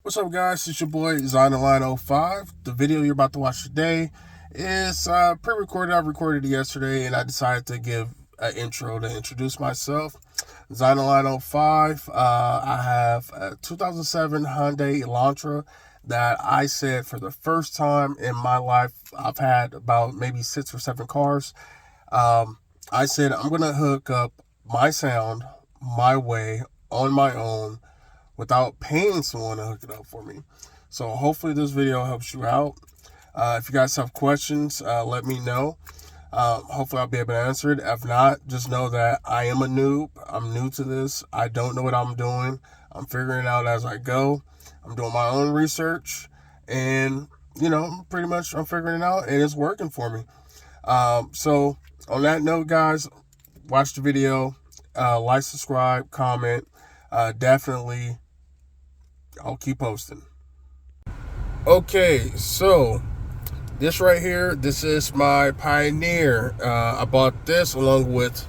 What's up, guys? It's your boy Line05. The video you're about to watch today is pre-recorded. I recorded it yesterday, and I decided to give an intro to introduce myself. Line05. I have a 2007 Hyundai Elantra that I said for the first time in my life. I've had about maybe 6 or 7 cars. I said I'm gonna hook up my sound my way on my own, without paying someone to hook it up for me. So hopefully this video helps you out. If you guys have questions, let me know. Hopefully I'll be able to answer it. If not, just know that I am a noob. I'm new to this. I don't know what I'm doing. I'm figuring it out as I go. I'm doing my own research, and pretty much I'm figuring it out, and it's working for me. So on that note, guys, watch the video, like, subscribe, comment. Definitely I'll keep posting. Okay, so this right here, this is my Pioneer. I bought this along with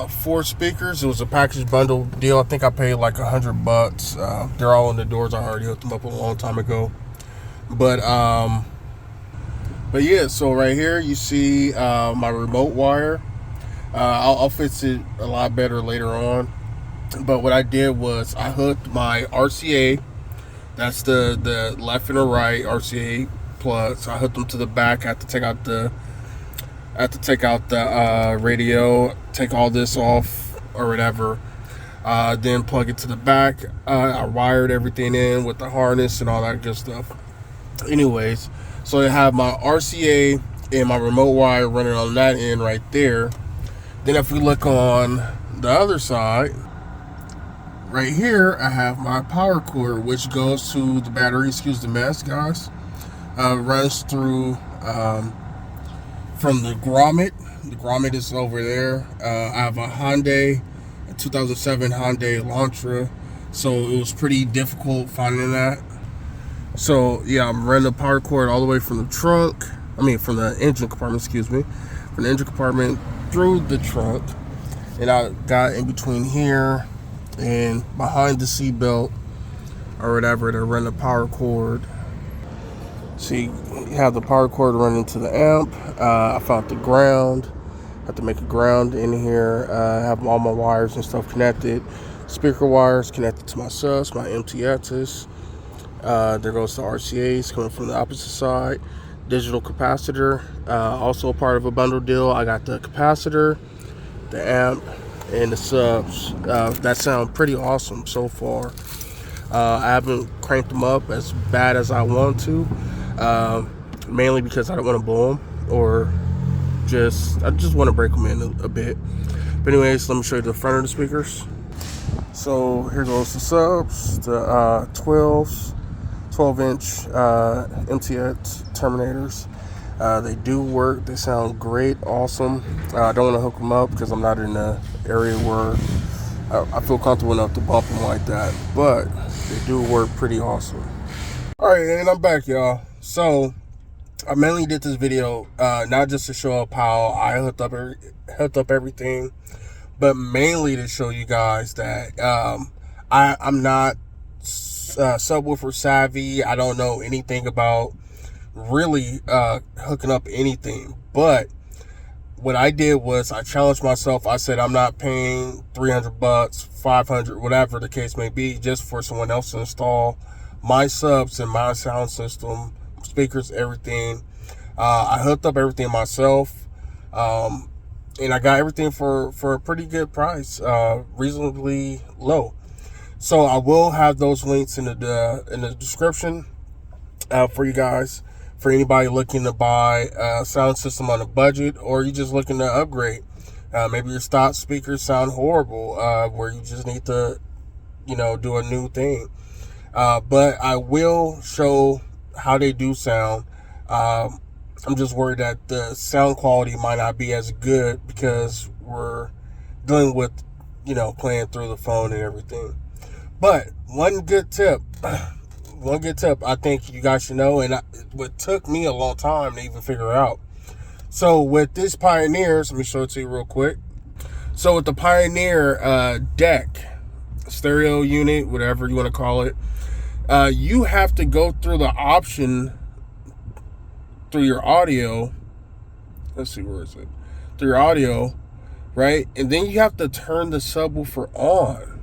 4 speakers. It was a package bundle deal. I think I paid like $100. They're all in the doors. I already hooked them up a long time ago. But yeah, so right here you see my remote wire. I'll fix it a lot better later on. But what I did was I hooked my RCA, that's the left and the right RCA plugs. I hooked them to the back. I had to take out the radio, take all this off or whatever. Then plug it to the back. I wired everything in with the harness and all that good stuff. Anyways, so I have my RCA and my remote wire running on that end right there. Then if we look on the other side, right here, I have my power cord, which goes to the battery. Excuse the mess, guys. Runs through from the Grommet. The Grommet is over there. I have a 2007 Hyundai Elantra, so it was pretty difficult finding that. So yeah, I'm running the power cord all the way from the trunk. From the engine compartment. Excuse me, from the engine compartment through the trunk, and I got in between here and behind the seat belt or whatever to run the power cord. See, you have the power cord running to the amp. I found the ground. I have to make a ground in here. I have all my wires and stuff connected. Speaker wires connected to my subs, my MTXs. There goes the RCAs coming from the opposite side. Digital capacitor, also part of a bundle deal. I got the capacitor, the amp, and the subs. That sound pretty awesome so far. I haven't cranked them up as bad as I want to, mainly because I don't want to blow them, or I just want to break them in a bit. But anyways, let me show you the front of the speakers. So here goes the subs, the 12-inch MTX Terminators. They do work. They sound great, awesome. I don't want to hook them up because I'm not in the area where I feel comfortable enough to bump them like that, but they do work pretty awesome. Alright, and I'm back, y'all. So I mainly did this video not just to show up how I hooked up everything, but mainly to show you guys that I'm not subwoofer savvy. I don't know anything about really hooking up anything, but what I did was I challenged myself. I said I'm not paying $300, $500, whatever the case may be, just for someone else to install my subs and my sound system, speakers, everything. I hooked up everything myself, and I got everything for a pretty good price, reasonably low. So I will have those links in the description for you guys. For anybody looking to buy a sound system on a budget, or you just looking to upgrade. Maybe your stock speakers sound horrible, where you just need to, do a new thing. But I will show how they do sound. I'm just worried that the sound quality might not be as good because we're dealing with, playing through the phone and everything. But one good tip I think you guys should know, and what took me a long time to even figure out. So with this Pioneers, let me show it to you real quick. So with the Pioneer deck, stereo unit, whatever you want to call it, you have to go through the option through your audio. Let's see, where is it? Through your audio, right? And then you have to turn the subwoofer on.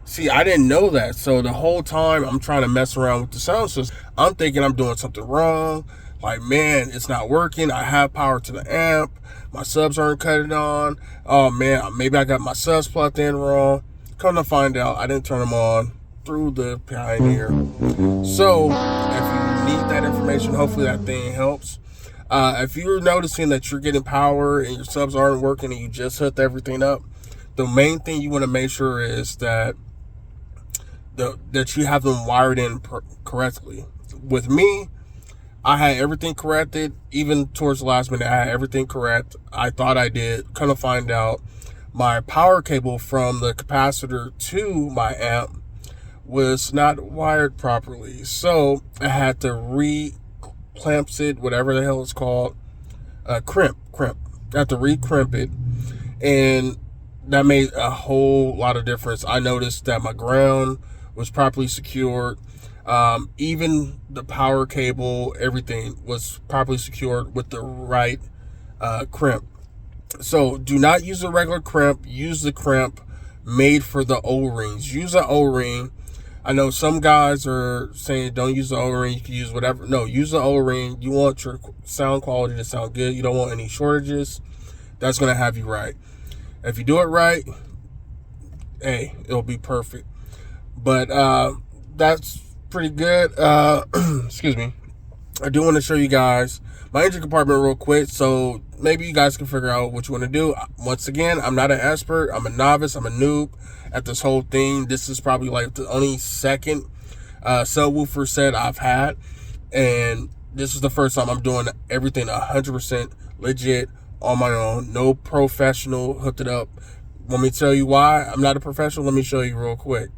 See, I didn't know that. So the whole time I'm trying to mess around with the sound system, I'm thinking I'm doing something wrong. Like, man, it's not working. I have power to the amp. My subs aren't cutting on. Oh, man, maybe I got my subs plugged in wrong. Come to find out, I didn't turn them on through the Pioneer. So if you need that information, hopefully that thing helps. If you're noticing that you're getting power and your subs aren't working and you just hooked everything up, the main thing you want to make sure is that you have them wired in correctly. With me, I had everything corrected. Even towards the last minute, I had everything correct. I thought I did. Kind of find out my power cable from the capacitor to my amp was not wired properly. So I had to re-clamp it, whatever the hell it's called. Crimp. I had to re-crimp it. And that made a whole lot of difference. I noticed that my ground was properly secured. Even the power cable, everything was properly secured with the right crimp. So do not use a regular crimp. Use the crimp made for the O-rings. Use an O-ring. I know some guys are saying don't use the O-ring. You can use whatever. No, use the O-ring. You want your sound quality to sound good. You don't want any shortages. That's going to have you right. If you do it right, hey, it'll be perfect. But that's pretty good. Excuse me. I do want to show you guys my engine compartment real quick, so maybe you guys can figure out what you want to do. Once again, I'm not an expert. I'm a novice. I'm a noob at this whole thing. This is probably like the only second subwoofer set I've had, and this is the first time I'm doing everything 100% legit on my own. No professional hooked it up. Want me to tell you why I'm not a professional? Let me show you real quick.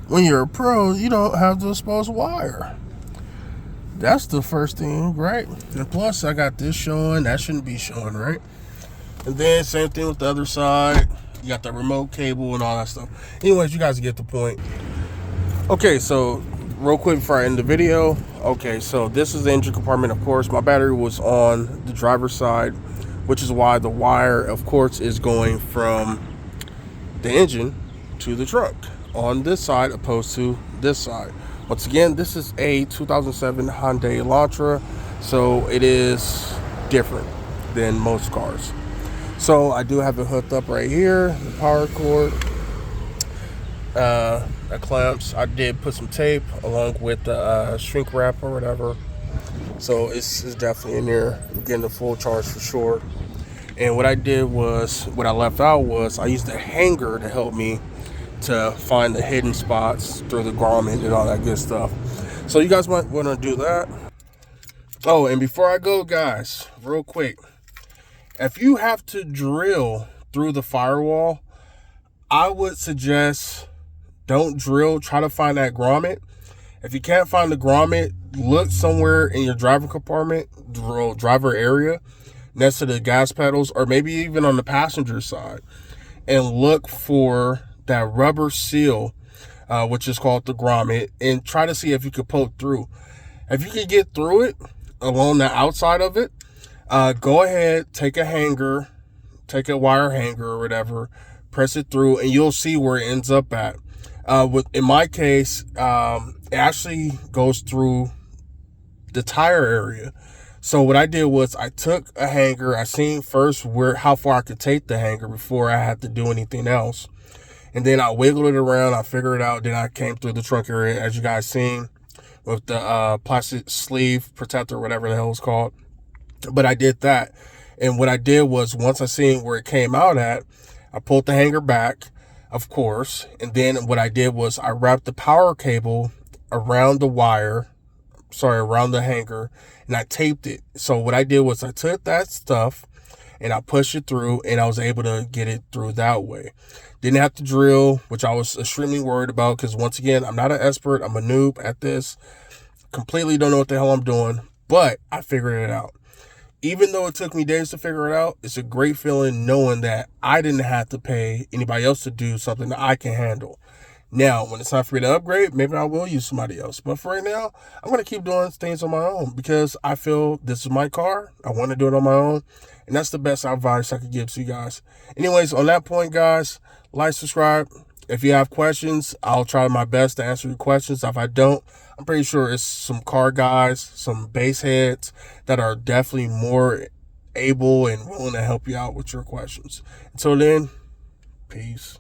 When you're a pro, you don't have to expose wire. That's the first thing, right? And plus, I got this showing. That shouldn't be showing, right? And then same thing with the other side. You got the remote cable and all that stuff. Anyways, you guys get the point. Okay, so real quick before I end the video. Okay, so this is the engine compartment, of course. My battery was on the driver's side, which is why the wire, of course, is going from the engine to the trunk on this side opposed to this side. Once again, this is a 2007 Hyundai Elantra, so it is different than most cars. So I do have it hooked up right here, the power cord, the clamps. I did put some tape along with the shrink wrap or whatever. So it's definitely in there. I'm getting the full charge for sure. And what I did was, what I left out was, I used a hanger to help me to find the hidden spots through the Grommet and all that good stuff. So you guys might want to do that. Oh, and before I go, guys, real quick, if you have to drill through the firewall, I would suggest don't drill. Try to find that grommet. If you can't find the grommet, look somewhere in your driver compartment, driver area, next to the gas pedals, or maybe even on the passenger side, and look for that rubber seal, which is called the grommet, and try to see if you could poke through. If you can get through it along the outside of it, go ahead, take a hanger, take a wire hanger or whatever, press it through, and you'll see where it ends up at. In my case, it actually goes through the tire area. So what I did was I took a hanger. I seen first how far I could take the hanger before I had to do anything else. And then I wiggled it around. I figured it out. Then I came through the trunk area, as you guys seen, with the plastic sleeve protector, whatever the hell it's called. But I did that. And what I did was, once I seen where it came out at, I pulled the hanger back, of course. And then what I did was I wrapped the power cable around the around the hanger, and I taped it. So what I did was I took that stuff and I pushed it through, and I was able to get it through that way. Didn't have to drill, which I was extremely worried about, because once again, I'm not an expert. I'm a noob at this. Completely don't know what the hell I'm doing, but I figured it out. Even though it took me days to figure it out, it's a great feeling knowing that I didn't have to pay anybody else to do something that I can handle. Now, when it's time for me to upgrade, maybe I will use somebody else. But for right now, I'm going to keep doing things on my own because I feel this is my car. I want to do it on my own. And that's the best advice I could give to you guys. Anyways, on that point, guys, like, subscribe. If you have questions, I'll try my best to answer your questions. If I don't, I'm pretty sure it's some car guys, some base heads that are definitely more able and willing to help you out with your questions. Until then, peace.